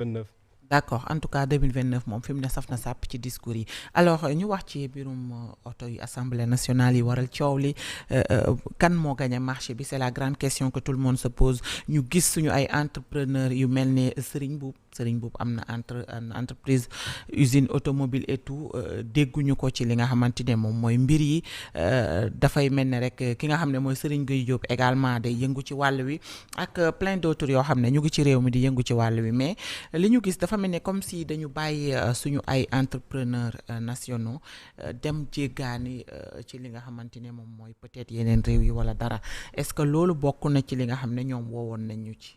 29. D'accord en tout cas 2029 moom fi mu ne saf na sàpp ci discours yi alors ñu wax ci biirum oto yi assemblée nationale yi waral coow li kan moo gagné marché bi c'est la grande question que tout le monde se pose ñu gis suñu ay entrepreneurs yu mel ne Serigne Boub am na entreprise usine automobile et tout dégguñu ko ci li nga xamante ne moom mooy mbir yi dafay mel ne rek ki nga xam ne mooy Serigne Gueye Diop également day yëngu ci wàll wi ak plein d'autres yoo xam ne ñu ngi ci réew mi di yëngu ci wàll wi mais li ñu gis dafa mel ne comme si dañu bàyyi suñu ay entrepreneurs nationaux dem jéggaani ci li nga xamante ne moom mooy peut-être yeneen réew yi wala dara est-ce que loolu bokk na ci li nga xam ne ñoom woowoon nañ ñu ci.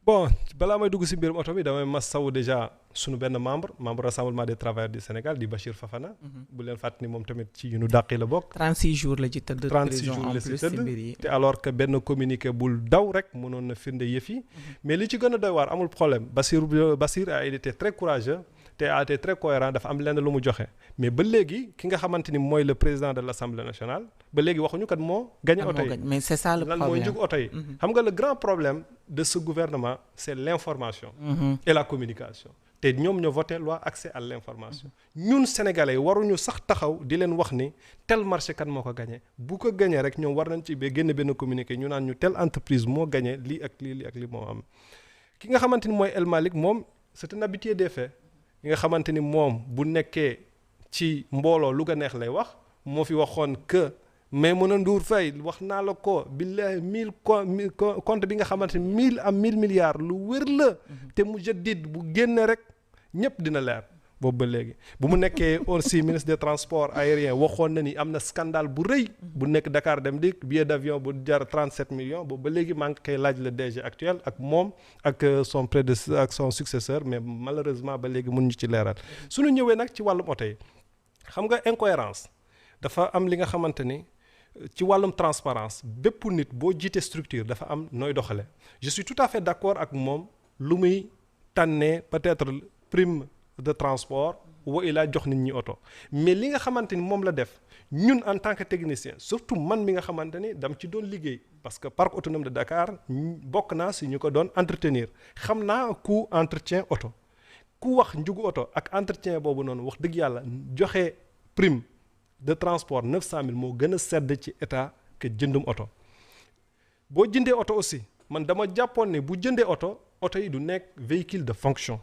Bon balaa may dugg si mbirum oto bi damay masawu déjà suñu benn membre rassemblement des travailleurs du Sénégal di Bachir Fafana. bu leen fàttali moom tamit ci yu ñu dàqi la bokk. 36 jours la ci tëdd. 36 jours la ci tëdd te alors que benn communiqué bul daw rek mënoon na firnde yëf yi. mais li ci gën a doy waar amul problème Bachir a été très courageux te a été très cohérent dafa am lenn lu mu joxe mais ba léegi ki nga xamante ni mooy le président de l'Assemblée nationale ba léegi waxuñu kat moo gagné oto yi. mais c'est ça le problème lan mooy njëgu oto yi. xam nga le grand problème de ce gouvernement c'est l'information. et la communication. te ñoom ñoo voté loi accès à l'information. ñun sénégalais waruñu sax taxaw di leen wax ni tel marché kan moo ko gagné bu ko gagné rek ñoom war nañ ci génn benn communiqué ñu naan ñu telle entreprise moo gagné lii ak lii moo am. ki nga xamante ni mooy El Malick moom c'est un habitué des faits. yi nga xamante ni moom bu nekkee ci mbooloo lu ko neex lay wax moo fi waxoon que Maïmouna Ndour Faye wax naa la ko billahi 1000 compte bi nga xamante ni 1000 milliards lu wér la te mu jadid bu génne rek ñëpp dina leer boobu ba léegi bu mu nekkee aussi ministre des transports aériens waxoon na ni am na scandale bu rëy bu nekk Dakar Dem Dikk billet d'avion bu jar 37 millions boobu ba léegi maa ngi koy laaj le DG actuel ak moom ak son prédécesseur ak son successeur mais malheureusement ba léegi mun ñu ci leeral suñu ñëwee nag ci wàllum oto yi xam nga incohérence dafa am li nga xamante ni ci wàllum transparence bépp nit boo jiite structure dafa am nooy doxale je suis tout à fait d'accord ak moom lu muy tànnee peut-être prime de transport wa ilaa jox nit ñi oto mais li nga xamante ni moom la def ñun en tant que technicien surtout man mi nga xamante ni dam ci doon liggéey parce que parc autonome de Dakar bokk naa si ñu ko doon entretenir xam naa coût entretien oto ku wax njugu oto ak entretien boobu noonu wax dëgg yàlla joxe prime de transport 900 000 moo gën a sedd ci état que jëndum oto boo jëndee oto aussi man dama jàppoon ne bu jëndee oto yi du nekk véhicule de fonction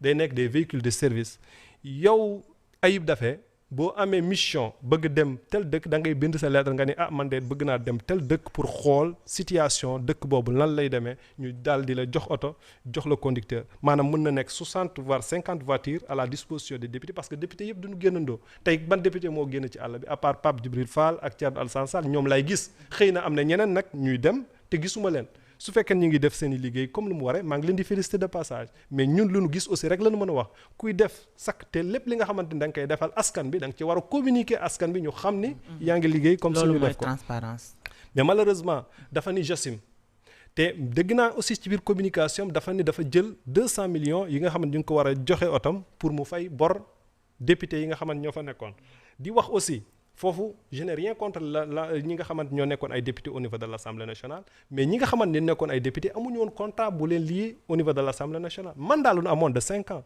day nekk des véhicules de service yow Ayib Daffé boo amee mission bëgg dem tel dëkk da ngay bind sa lettre nga ni man de bëgg naa dem tel dëkk pour xool situation dëkk boobu lan lay demee ñu daal di la jox oto jox la conducteur maanaam mën na nekk 60 voire 50 voitures à la disposition des députés parce que députés yëpp duñu génnandoo tey ban député moo génn ci àll bi à part Pape Djibril Fall ak Thierno Alassane Sall ñoom lay gis xëy na am na ñeneen nag ñuy dem te gisuma leen su fekkee ñu ngi def seen i liggéey comme lu mu waree maa ngi leen di féliciter de passage mais ñun lu ñu gis aussi rek la ñu mën a wax kuy def sakk te lépp li nga xamante ni da nga koy defal askan bi da nga ci war a communiquer askan bi ñu xam ni yaa ngi liggéey comme suñu def ko transparence mais malheureusement dafa ni Jassim te dégg naa aussi ci biir communication dafa ni dafa jël 200 millions yi nga xamante ñu ngi ko war a joxe otam pour mu fay bor député yi nga xamante ñoo fa nekkoon di wax aussi foofu je n'ai rien contre ñi nga xamante ñoo nekkoon ay députés au niveau de l'Assemblée nationale mais ñi nga xamante ne nekkoon ay députés amuñu woon contrat bu leen lié au niveau de l'Assemblée nationale mandat lu nu amoon de 5 ans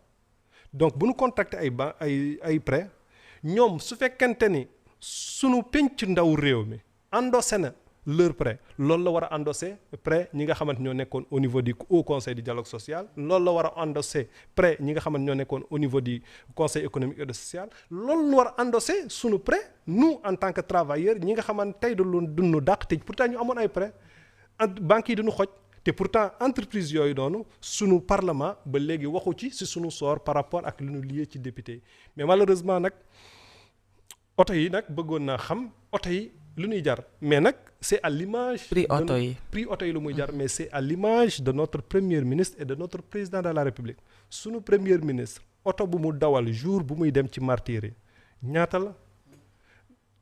donc bu ñu contracté ay prêt ñoom su fekkente ni sunu penc ndaw réew mi endossé na leur prêt loolu la war a endossé prêt ñi nga xamante ñoo nekkoon au niveau du Haut Conseil du dialogue social loolu la war a endossé prêt ñi nga xamante ñoo nekkoon au niveau du Conseil économique et social loolu la war a endossé sunu prêt nous en tant que travailleurs ñi nga xamante tey duñu dàq te pourtant ñu amoon ay prêt banques yi duñu xoj te pourtant entreprise yooyu noonu sunu parlement ba léegi waxu ci sunu sort par rapport ak lu ñu lié ci député mais malheureusement nag oto yi nag bëggoon naa xam oto yi lu ñuy jar mais nag c'est à l'image prix oto yi lu muy jar mais c'est à l'image de notre premier ministre et de notre président de la République sunu premier ministre oto bu mu dawal jour bu muy dem ci martyrs yi ñaata la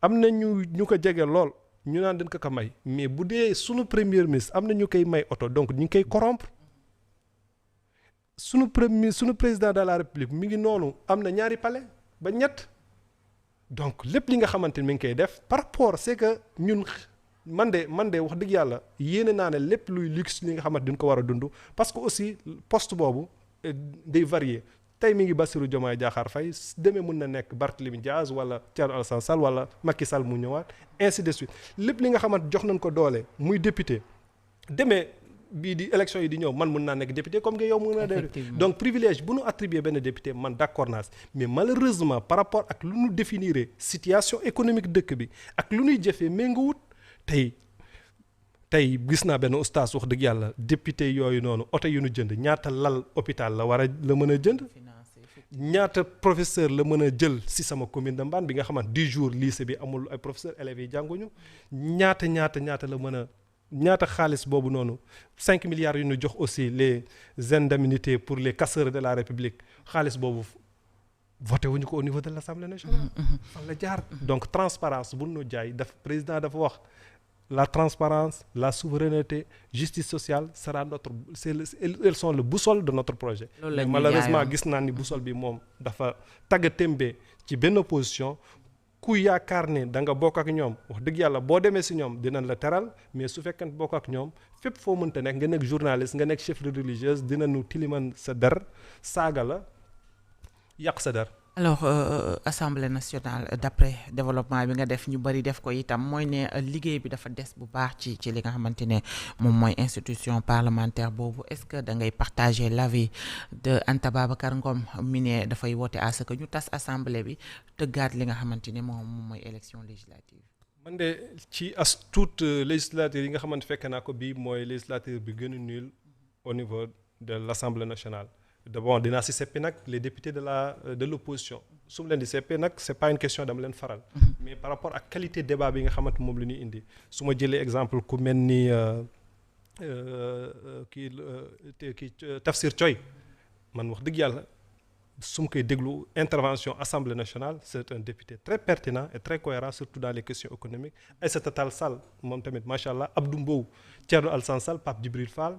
am na ñu ko jege lool ñu naan dañ ko may mais bu dee sunu premier ministre am na ñu koy may oto donc ñu ngi koy corrompre sunu président de la République mi ngi noonu am na ñaari palais ba ñett donc lépp li nga xamante ni mi ngi koy def par rapport c'est que ñun man de wax dëgg yàlla yéene naa ne lépp luy luxe li nga xamante duñ ko war a dund parce que aussi poste boobu day varier tey mi ngi Bassirou Diomaye Diakhar Faye demee mun na nekk Barthélémy Diaz wala Thierno Alassane Sall wala Macky Sall mu ñëwaat ainsi de suite lépp li nga xamante jox nañ ko doole muy député demee bii di élection yi di ñëw man mun naa nekk député comme que yow mun naa def donc privilège bu nu attribuer benn député man d'accord naa mais malheureusement par rapport ak lu nu définir situation économique dëkk bi ak lu nuy jëfee méngoowut tey gis naa benn ustaas wax dëgg yàlla député yooyu noonu oto yu nu jënd ñaata lal hôpital la mën a jënd ñaata professeur la mën a jël si sama commune de Mbane bi nga xamante 10 jours lycée bi amul ay professeur élèves yi jànguñu ñaata la mën a ñaata xaalis boobu noonu 5 milliards yu ñu jox aussi les indemnités pour les casseurs de la République xaalis boobu voté wuñu ko au niveau de l'Assemblée nationale fan la jaar donc transparence bu nu jaay président dafa wax la transparence la souveraineté justice sociale sera elles sont le boussole de notre projet mais malheureusement gis naa ni boussole bi moom dafa tagga témbe ci benn position ku yaakaar ne da nga bokk ak ñoom wax dëgg yàlla boo demee si ñoom dinañ la teral mais su fekkee bokk ak ñoom fépp foo mënta nekk nga nekk journaliste nga nekk chef de religieuse dinañu tiliman sa der saaga la yàq sa der. alors Assemblée nationale d'après développement bi nga def ñu bari def ko itam mooy ne liggéey bi dafa des bu baax ci li nga xamante ne moom mooy institution parlementaire boobu est-ce que da ngay partager l'avis de Anta Babacar Ngom mi ne dafay woote à ce que ñu tas assemblée bi tëggaat li nga xamante ne moom mooy élection législative. man de ci as toute législature yi nga xamante fekk naa ko bii mooy législature bi gën a nul au niveau de l'Assemblée nationale. Bon dinaa si seppi nag les députés de l'opposition su mu leen di seppi nag c'est pas une question dama leen faral mais par rapport ak qualité débat bi nga xamante moom la ñuy indi su ma jëlee exemple ku mel ni kii Tafsir Thioye man wax dëgg yàlla su ma koy déglu intervention Assemblée nationale c'est un député très pertinent et très cohérent surtout dans les questions économiques Aïssata Tall Sall moom tamit macha allah Abdou Mbow Thierno Alassane Sall Pape Djibril Fall.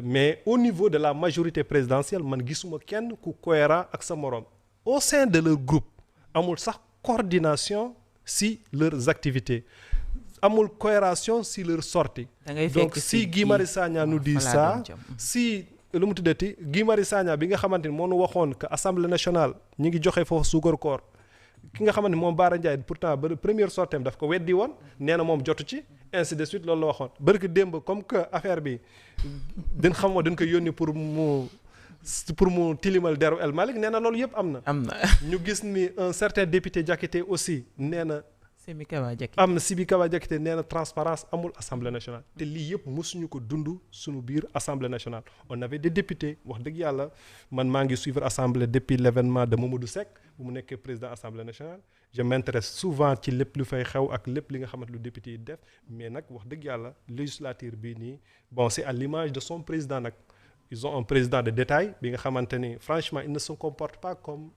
Mais au niveau de la majorité présidentielle man gisuma kenn ku cohérent ak sa morom au sein de leur groupe amul sax coordination si leurs activités amul cohésion si leur sortie donc si Guy Marius Sagna nous dit ça si lu mu tuddati Guy Marius Sagna bi nga xamante ni moo nu waxoon que Assemblée nationale ñi ngi joxe foofu suukar koor ki nga xamante ni moom Bara Ndiaye pourtant ba première sortie daf ko weddi woon nee na moom jotu ci ainsi de suite loolu la waxoon barki démb comme que affaire bi dañ xam dañ koy yónni pour mu tilimal deru El Malick nee na loolu yëpp am na ñu gis ni un certain député Diakité aussi nee na Sibi Kaba Diakité nee na transparence amul Assemblée nationale te lii yëpp mosuñu ko dund suñu biir Assemblée nationale on avait des députés wax dëgg yàlla man maa ngi suivre Assemblée depuis l'événement de Mamadou Seck bu mu nekkee président Assemblée nationale je m'intéresse souvent ci lépp lu fay xew ak lépp li nga xamante lu député yi def mais nag wax dëgg yàlla législature bii nii bon c'est à l'image de son président nag ils ont un président de détail bi nga xamante ni franchement il ne se comporte pas comme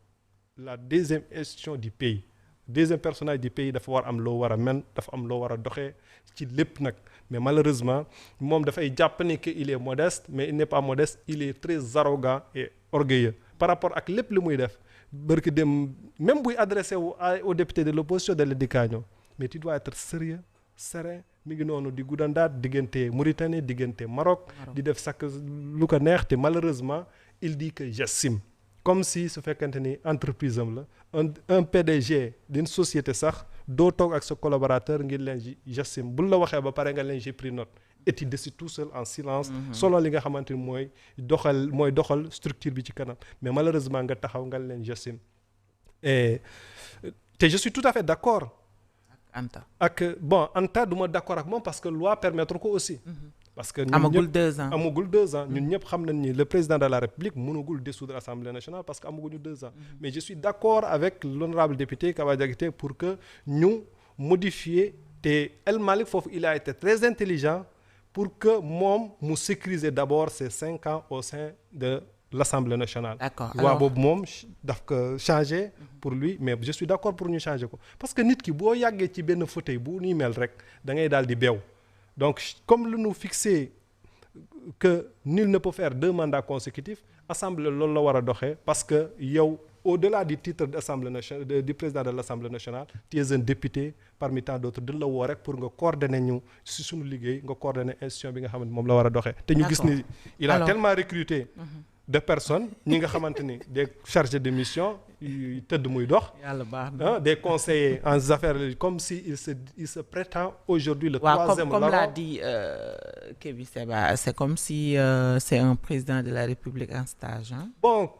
la deuxième institution du pays deuxième personnage du pays dafa war am loo war a mel dafa am loo war a doxee ci lépp nag mais malheureusement moom dafay jàpp ni que il est modeste mais il n'est pas modeste il est très arrogant et orgueilleux par rapport ak lépp li muy def barki dem même buy adressé wu aux députés de l'opposition de l'éducation mais tu dois être sérieux serein mi ngi noonu di guddandaat diggante Mauritanie diggante Maroc di def sakk lu ko neex te malheureusement il dit que j'assume comme si su fekkente ni entreprise am la un PDG d'une société sax doo toog ak sa collaborateur ngir leen j'assume bul la waxee ba pare nga leen j'ai pris note et tu décides tout seul en silence selon li nga xamante ni mooy doxal structure bi ci kanam mais malheureusement nga taxaw nga leen j'assume et te je suis tout à fait d'accord Anta du ma d'accord ak moom parce que loi permettre ko aussi parce que amagul 2 ans ñun ñëpp xam nañ ni le président de la République mënagul dissoudre l'Assemblée nationale parce que amaguñu 2 ans mais je suis d'accord avec l'honorable député Kaba Diakité pour que ñu modifier te El Malick foofu il a été très intelligent pour que moom mu sécuriser d'abord ses 5 ans au sein de l'Assemblée nationale. D'accord. Loi boobu moom daf ko changer pour lui mais je suis d'accord pour ñu changer ko parce que nit ki boo yàggee ci benn fauteuil bu ni mel rek da ngay daal di beew donc comme lu ñu fixé que nul ne peut faire 2 mandats consécutifs assemblée loolu la war a doxee parce que yow au-delà du titre d'Assemblée nationale du président de l'Assemblée nationale tu es un député parmi tant d'autres dañ la woo rek pour nga coordonner ñu ci suñu liggéey nga coordonner institution bi nga xam ne moom la war a doxee te ñu gis ni il a tellement recruté de personnes ñi nga xamante ni des chargés de mission yu tëdd muy dox. yàlla baax na des conseillers en affaires comme si il se prétend aujourd'hui le troisième comme larron. l'a dit Kébi Seba, c'est comme si c'est un président de la République en stage, hein? Bon